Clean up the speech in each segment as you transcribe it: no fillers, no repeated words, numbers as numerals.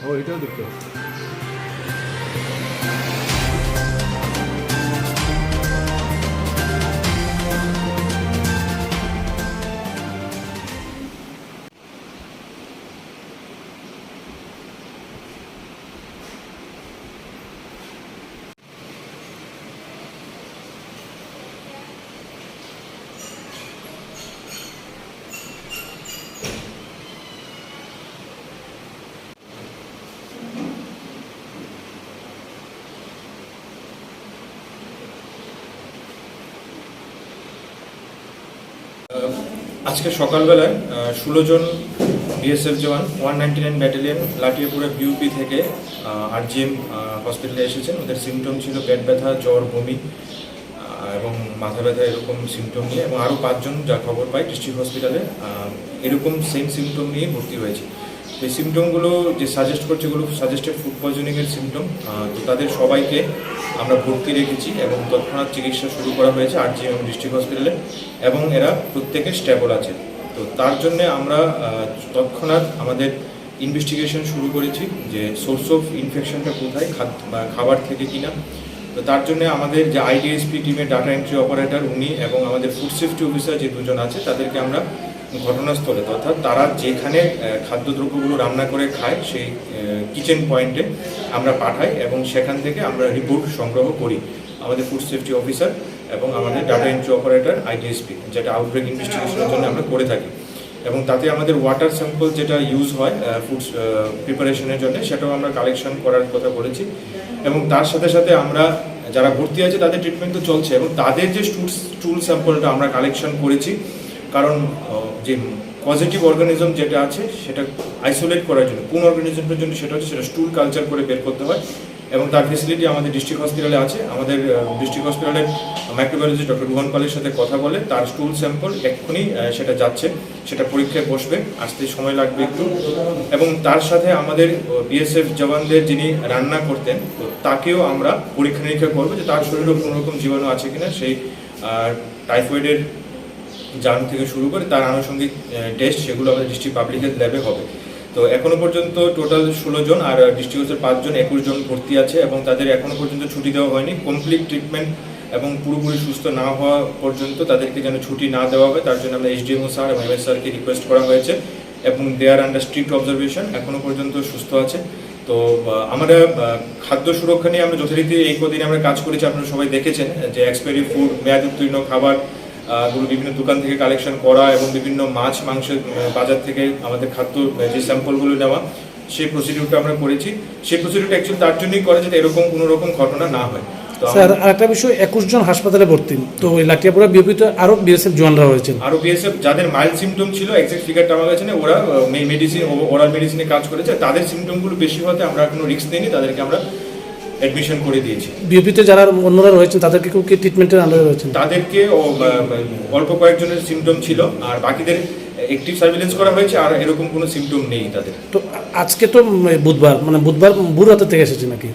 ও এটাও দেখতে আজকে সকালবেলায় 16 জন বিএসএফ জওয়ান 199 ব্যাটালিয়ন লাঠিয়াপুরা বিউপি থেকে আরজিএম হসপিটালে এসেছেন। ওদের সিমটম ছিল পেট ব্যথা, জ্বর, বমি এবং মাথা ব্যথা এরকম সিমটম নিয়ে, এবং আরও 5 জন যা খবর পাই ডিস্ট্রিক্ট হসপিটালে এরকম সেম সিমটম নিয়ে ভর্তি হয়েছে। এই সিমটমগুলো যে সাজেস্ট করছে এগুলো সাজেস্টেড ফুড পয়জনিংয়ের সিমটম। তো তাদের সবাইকে আমরা ভর্তি রেখেছি এবং তৎক্ষণাৎ চিকিৎসা শুরু করা হয়েছে আরজিএম ডিস্ট্রিক্ট হসপিটালে, এবং এরা প্রত্যেকে স্টেবল আছে। তো তার জন্যে আমরা তৎক্ষণাৎ আমাদের ইনভেস্টিগেশন শুরু করেছি যে সোর্স অফ ইনফেকশনটা কোথায়, খাবার থেকে কিনা। তো তার জন্য আমাদের যে আইডিএসপি টিমের ডাটা এন্ট্রি অপারেটর উনি এবং আমাদের ফুড সেফটি অফিসার যে দুজন আছে তাদেরকে আমরা ঘটনাস্থলে অর্থাৎ তারা যেখানে খাদ্যদ্রব্যগুলো রান্না করে খায় সেই কিচেন পয়েন্টে আমরা পাঠাই এবং সেখান থেকে আমরা রিপোর্ট সংগ্রহ করি আমাদের ফুড সেফটি অফিসার এবং আমাদের ডাটা এন্ট্রি অপারেটর আইডিএসপি, যেটা আউটব্রেক ইনভেস্টিগেশনের জন্য আমরা করে থাকি। এবং তাতে আমাদের ওয়াটার স্যাম্পল যেটা ইউজ হয় ফুড প্রিপারেশনের জন্য সেটাও আমরা কালেকশন করার কথা বলেছি। এবং তার সাথে সাথে আমরা যারা ভর্তি আছে তাদের ট্রিটমেন্ট তো চলছে, এবং তাদের যে স্টুল স্যাম্পলটা আমরা কালেকশন করেছি, কারণ যে পজিটিভ অর্গানিজম যেটা আছে সেটা আইসোলেট করার জন্য কোন অর্গানিজমের জন্য সেটা হচ্ছে সেটা স্টুল কালচার করে বের করতে হয়, এবং তার ফেসিলিটি আমাদের ডিস্ট্রিক্ট হসপিটালে আছে। আমাদের ডিস্ট্রিক্ট হসপিটালের মাইক্রোবায়োলজিস্ট ডক্টর রুহান পালের সাথে কথা বলে তার স্টুল স্যাম্পল এক্ষুনি সেটা যাচ্ছে, সেটা পরীক্ষায় বসবে, আসতে সময় লাগবে একটু। এবং তার সাথে আমাদের বিএসএফ জওয়ানদের যিনি রান্না করতেন তো তাকেও আমরা পরীক্ষা নিরীক্ষা করবো যে তার শরীরে কোনো রকম জীবাণু আছে কিনা, সেই টাইফয়েডের জার্ম থেকে শুরু করে তার আনুষঙ্গিক টেস্ট সেগুলো আমাদের ডিস্ট্রিক্ট পাবলিক হেলথ ল্যাবে হবে। তো এখনো পর্যন্ত টোটাল 16 জন, আর ডিস্ট্রিক্টের 5 জন 21 জন ভর্তি আছে, এবং তাদের এখনো পর্যন্ত ছুটি দেওয়া হয়নি। কমপ্লিট ট্রিটমেন্ট এবং পুরোপুরি সুস্থ না হওয়া পর্যন্ত তাদেরকে যেন ছুটি না দেওয়া হবে তার জন্য আমরা এসডিএমও স্যার এবং এমএস স্যারকে রিকোয়েস্ট করা হয়েছে, এবং দে আর আন্ডার স্ট্রিক্ট অবজারভেশন, এখনো পর্যন্ত সুস্থ আছে। তো আমরা খাদ্য সুরক্ষা নিয়ে আমরা যথারীতি এই কদিন আমরা কাজ করেছি, আপনারা সবাই দেখেছেন যে এক্সপায়ারি ফুড, মেয়াদ উত্তীর্ণ খাবার গুলো বিভিন্ন দোকান থেকে কালেকশন করা এবং বিভিন্ন মাছ মাংস বাজার থেকে আমাদের খাদ্য যে স্যাম্পলগুলো নেওয়া, সেই প্রসিডিউরটা আমরা করেছি। সেই প্রসিডিউরটা অ্যাকচুয়ালি তার জন্যই করে যাতে এরকম কোনো রকম ঘটনা না হয়। স্যার আরেকটা বিষয়, 21 জন হাসপাতালে ভর্তি, তো ওই লাঠিয়াপুরা বিউপিতে আরও বিএসএফ জওয়ানরা হয়েছেন, আরও বিএসএফ যাদের মাইল্ড সিমটম ছিল, এক্সাক্ট ফিগারটা আমার কাছে না, ওরা মেডিসিন ওরাল মেডিসিনে কাজ করেছে, তাদের সিমটমগুলো বেশি হতে আমরা কোনো রিস্ক নিইনি, তাদেরকে আমরা অ্যাডমিশন করে দিয়েছি। বিউপিতে যারা অন্যরা রয়েছেন তাদেরকে কি ট্রিটমেন্টের আন্ডারে রয়েছেন? তাদেরকে অল্প কয়েকজনের সিমটম ছিল, আর বাকিদের অ্যাক্টিভ সার্ভিলেন্স করা হয়েছে, আর এরকম কোনো সিমটম নেই তাদের। তো আজকে তো বুধবার, মানে বুধবার ভোর রাতে থেকে এসেছে নাকি?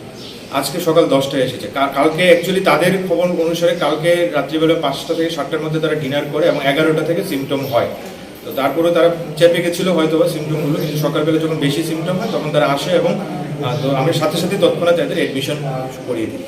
আজকে সকাল 10টায় এসেছে। কালকে অ্যাকচুয়ালি তাদের খবর অনুসারে কালকে রাত্রিবেলা 5টা থেকে 7টার মধ্যে তারা ডিনার করে এবং 11টা থেকে সিমটম হয়। তো তারপরে তারা চেপে গেছিলো হয়তো বা সিমটমগুলো, কিন্তু সকালবেলা যখন বেশি সিমটম হয় তখন তারা আসে, এবং তো আমরা সাথে সাথে তৎক্ষণাৎ তাদের অ্যাডমিশন করিয়ে দিই।